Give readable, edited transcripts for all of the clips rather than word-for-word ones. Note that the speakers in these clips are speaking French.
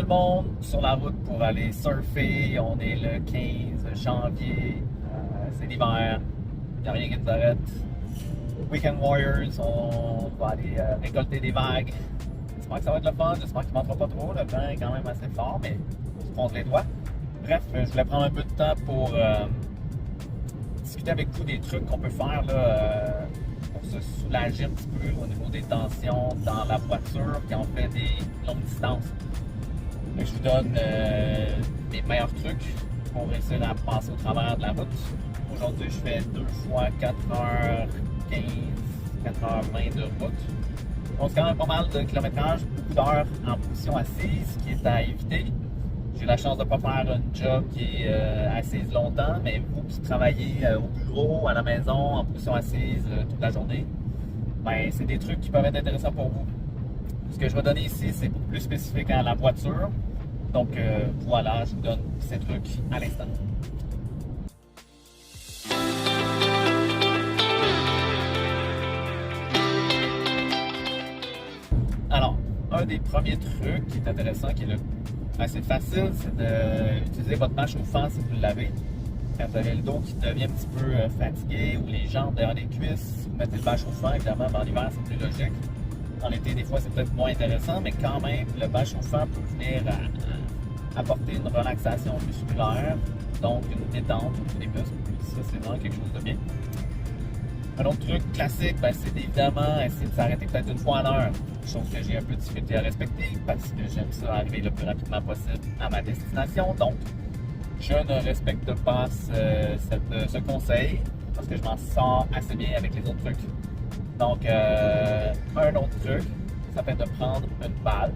monde sur la route pour aller surfer. On est le 15 janvier. C'est l'hiver. Il n'y a rien qui nous arrête. Weekend Warriors, on va aller récolter des vagues. J'espère que ça va être le fun. J'espère qu'il ne manquera pas trop. Le vent est quand même assez fort, mais je compte les doigts. Bref, je voulais prendre un peu de temps pour discuter avec vous des trucs qu'on peut faire là, pour se soulager un petit peu au niveau des tensions dans la voiture quand on fait des longues distances. Donc, je vous donne mes meilleurs trucs pour réussir à passer au travers de la route. Aujourd'hui, je fais 2 fois 4h15, 4h20 de route. Donc, c'est quand même pas mal de kilométrage, beaucoup d'heures en position assise, ce qui est à éviter. J'ai la chance de ne pas faire un job qui est assise longtemps, mais vous qui travaillez au bureau, à la maison, en position assise toute la journée, ben, c'est des trucs qui peuvent être intéressants pour vous. Ce que je vais donner ici, c'est beaucoup plus spécifique à la voiture. Donc voilà, je vous donne ces trucs à l'instant. Alors, un des premiers trucs qui est intéressant, qui est assez facile, c'est d'utiliser votre bâche chauffant si vous le lavez. Quand vous avez le dos qui devient un petit peu fatigué ou les jambes derrière les cuisses, vous mettez le bâche chauffant. Évidemment, en hiver, c'est plus logique. En été, des fois, c'est peut-être moins intéressant, mais quand même, le bâche chauffant peut venir apporter une relaxation musculaire, donc une détente des muscles. Ça, c'est vraiment quelque chose de bien. Un autre truc classique, ben, c'est évidemment essayer de s'arrêter peut-être une fois à l'heure. Chose que j'ai un peu de difficulté à respecter parce que j'aime ça arriver le plus rapidement possible à ma destination. Donc, je ne respecte pas ce conseil parce que je m'en sors assez bien avec les autres trucs. Donc, un autre truc, ça peut être de prendre une balle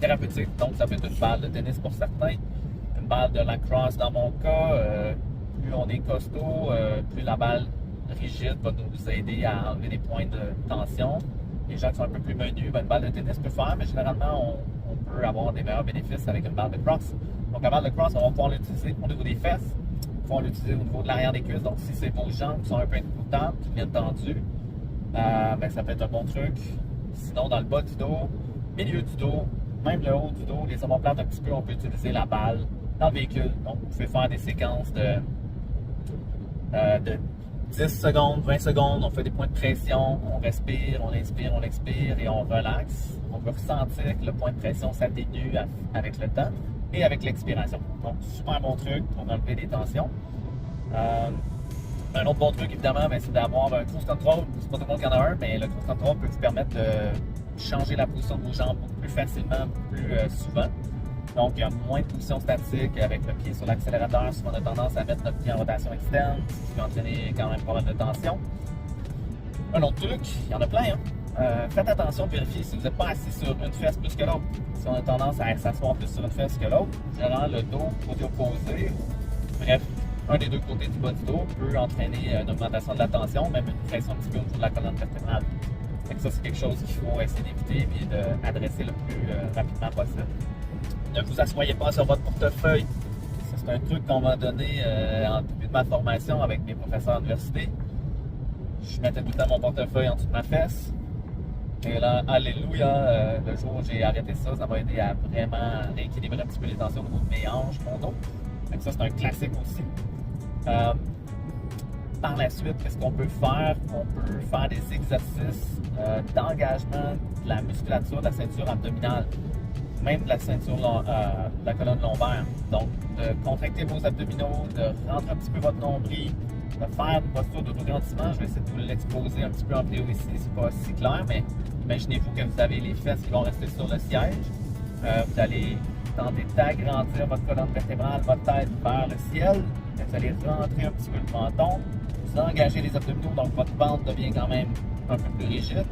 thérapeutique. Donc, ça peut être une balle de tennis pour certains, une balle de lacrosse dans mon cas. Plus on est costaud, plus la balle rigide va nous aider à enlever des points de tension. Les gens qui sont un peu plus menus, ben, une balle de tennis peut faire, mais généralement, on peut avoir des meilleurs bénéfices avec une balle de crosse. Donc, la balle de crosse, on va pouvoir l'utiliser au niveau des fesses, on va pouvoir l'utiliser au niveau de l'arrière des cuisses. Donc, si c'est vos jambes qui sont un peu incoûtantes, qui viennent tendues, ben, ça peut être un bon truc. Sinon, dans le bas du dos, milieu du dos, même le haut du dos, les omoplates un petit peu, on peut utiliser la balle dans le véhicule. Donc, vous pouvez faire des séquences de 10 secondes, 20 secondes, on fait des points de pression, on respire, on inspire, on expire et on relaxe. On peut ressentir que le point de pression s'atténue avec le temps et avec l'expiration. Donc, super bon truc pour enlever des tensions. Un autre bon truc, évidemment, ben, c'est d'avoir un cruise control. C'est pas tout le monde qui en a un, mais le cruise control peut vous permettre de changer la position de vos jambes beaucoup plus facilement, beaucoup plus souvent. Donc, il y a moins de position statique avec le pied sur l'accélérateur. Souvent, on a tendance à mettre notre pied en rotation externe, ce qui peut entraîner quand même pas mal de tension. Un autre truc, il y en a plein, hein? Faites attention, vérifiez si vous n'êtes pas assis sur une fesse plus que l'autre. Si on a tendance à s'asseoir plus sur une fesse que l'autre, généralement le dos côté opposé, bref, un des deux côtés du bas du dos peut entraîner une augmentation de la tension, même une pression un petit peu au niveau de la colonne vertébrale. Donc ça, c'est quelque chose qu'il faut essayer d'éviter et d'adresser le plus rapidement possible. Ne vous asseyez pas sur votre portefeuille. Ça, c'est un truc qu'on m'a donné en début de ma formation avec mes professeurs à l'université. Je mettais tout le temps mon portefeuille en dessous de ma fesse. Et là, alléluia, le jour où j'ai arrêté ça, ça m'a aidé à vraiment rééquilibrer un petit peu les tensions au niveau de mes hanches, mon dos. Donc ça, c'est un classique aussi. Par la suite, qu'est-ce qu'on peut faire? On peut faire des exercices d'engagement de la musculature de la ceinture abdominale, même de la ceinture, de la colonne lombaire. Donc, de contracter vos abdominaux, de rentrer un petit peu votre nombril, de faire une posture d'autograndissement. Je vais essayer de vous l'exposer un petit peu en vidéo ici, c'est pas si clair, mais imaginez-vous que vous avez les fesses qui vont rester sur le siège. Vous allez tenter d'agrandir votre colonne vertébrale, votre tête vers le ciel. Vous allez rentrer un petit peu le menton. Vous engagez les abdominaux, donc votre ventre devient quand même un peu plus rigide.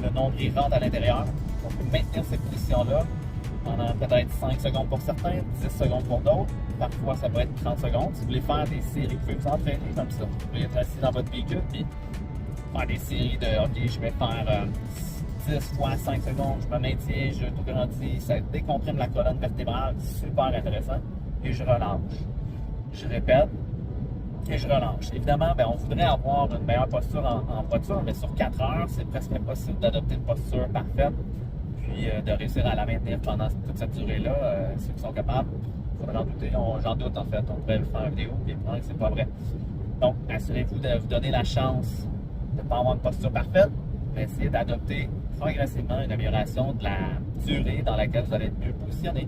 Le nombril rentre à l'intérieur. Donc, maintenir cette position-là pendant peut-être 5 secondes pour certains, 10 secondes pour d'autres. Parfois, ça peut être 30 secondes. Si vous voulez faire des séries, vous pouvez vous entraîner comme ça. Vous pouvez être assis dans votre véhicule et faire des séries de « OK, je vais faire 10 fois 5 secondes, je me maintiens, je t'agrandis. » Ça décomprime la colonne vertébrale, super intéressant. Et je relâche. Je répète. Et je relâche. Évidemment, ben, on voudrait avoir une meilleure posture en voiture, mais sur 4 heures, c'est presque impossible d'adopter une posture parfaite. puis de réussir à la maintenir pendant toute cette durée-là, ceux qui sont capables, il faudra en douter, j'en doute en fait, on pourrait le faire en vidéo, puis non, c'est pas vrai. Donc, assurez-vous de vous donner la chance de ne pas avoir une posture parfaite, mais essayez d'adopter progressivement une amélioration de la durée dans laquelle vous allez être mieux positionné.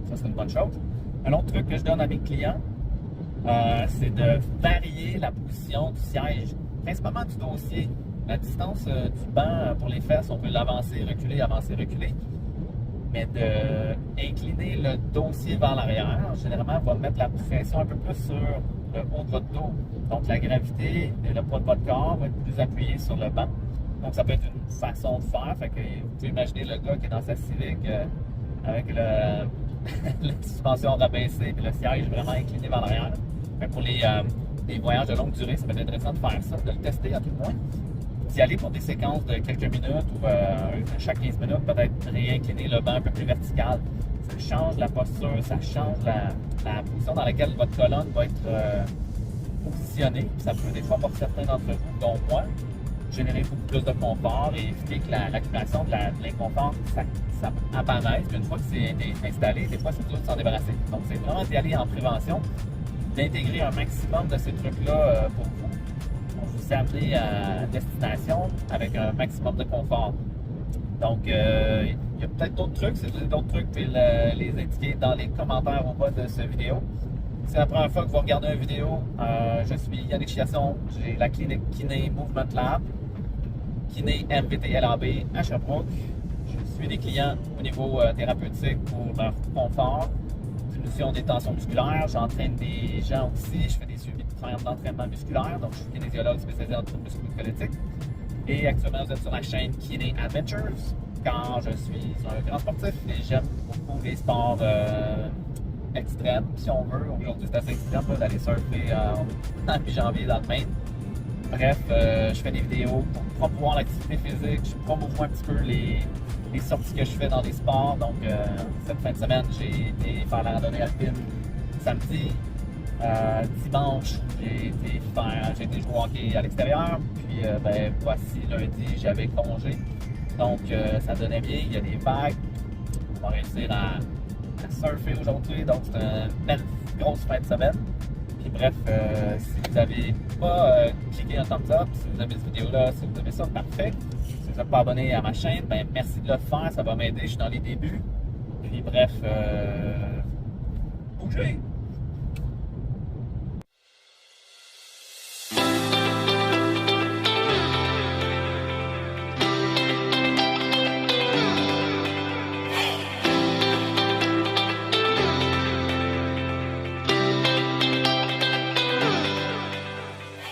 Ça, c'est une bonne chose. Un autre truc que je donne à mes clients, c'est de varier la position du siège, principalement du dossier. La distance du banc pour les fesses, on peut l'avancer, reculer, avancer, reculer. Mais d'incliner le dossier vers l'arrière, généralement, va mettre la pression un peu plus sur le haut de votre dos. Donc, la gravité et le poids de votre corps va être plus appuyé sur le banc. Donc, ça peut être une façon de faire. Fait que vous pouvez imaginer le gars qui est dans sa Civic avec la suspension rabaissée et le siège vraiment incliné vers l'arrière. Pour les voyages de longue durée, ça peut être intéressant de faire ça, de le tester à tout le moins. D'y aller pour des séquences de quelques minutes ou chaque 15 minutes, peut-être réincliner le banc un peu plus vertical. Ça change la posture, ça change la position dans laquelle votre colonne va être positionnée. Ça peut des fois pour certains d'entre vous, dont moi, générer beaucoup plus de confort et éviter que l'accumulation de l'inconfort ça apparaisse. Une fois que c'est installé, des fois c'est dur de s'en débarrasser. Donc c'est vraiment d'y aller en prévention, d'intégrer un maximum de ces trucs-là pour vous. On vous amener à destination avec un maximum de confort. Donc, il y a peut-être d'autres trucs. Si vous avez d'autres trucs, puis les indiquer dans les commentaires au bas de cette vidéo. Si c'est la première fois que vous regardez une vidéo, je suis Yannick Chiasson. J'ai la clinique Kiné Movement Lab, Kiné MVT-LAB à Sherbrooke. Je suis des clients au niveau thérapeutique pour leur confort, diminution des tensions musculaires. J'entraîne des gens aussi. Je fais des suivis de programmes d'entraînement musculaire. Donc, je suis kinésiologue spécialisé en troubles musculo-squelettiques. Et actuellement, vous êtes sur la chaîne Kiné Adventures, car je suis un grand sportif et j'aime beaucoup les sports extrêmes, si on veut. Aujourd'hui, c'est assez extrême d'aller surfer en mi-janvier dans le Maine. Bref, je fais des vidéos pour promouvoir l'activité physique. Je promouvois un petit peu les sorties que je fais dans les sports. Donc, cette fin de semaine, j'ai été faire la randonnée alpine samedi. Dimanche, j'ai été jouer au hockey à l'extérieur. Puis, voici lundi, j'avais congé. Donc, ça donnait bien. Il y a des vagues. On va réussir à surfer aujourd'hui. Donc, c'est une belle grosse fin de semaine. Puis, bref, si vous n'avez pas cliqué un thumbs up, si vous avez cette vidéo-là, si vous avez ça, parfait. Si vous n'êtes pas abonné à ma chaîne, merci de le faire. Ça va m'aider. Je suis dans les débuts. Puis, bref, bougez!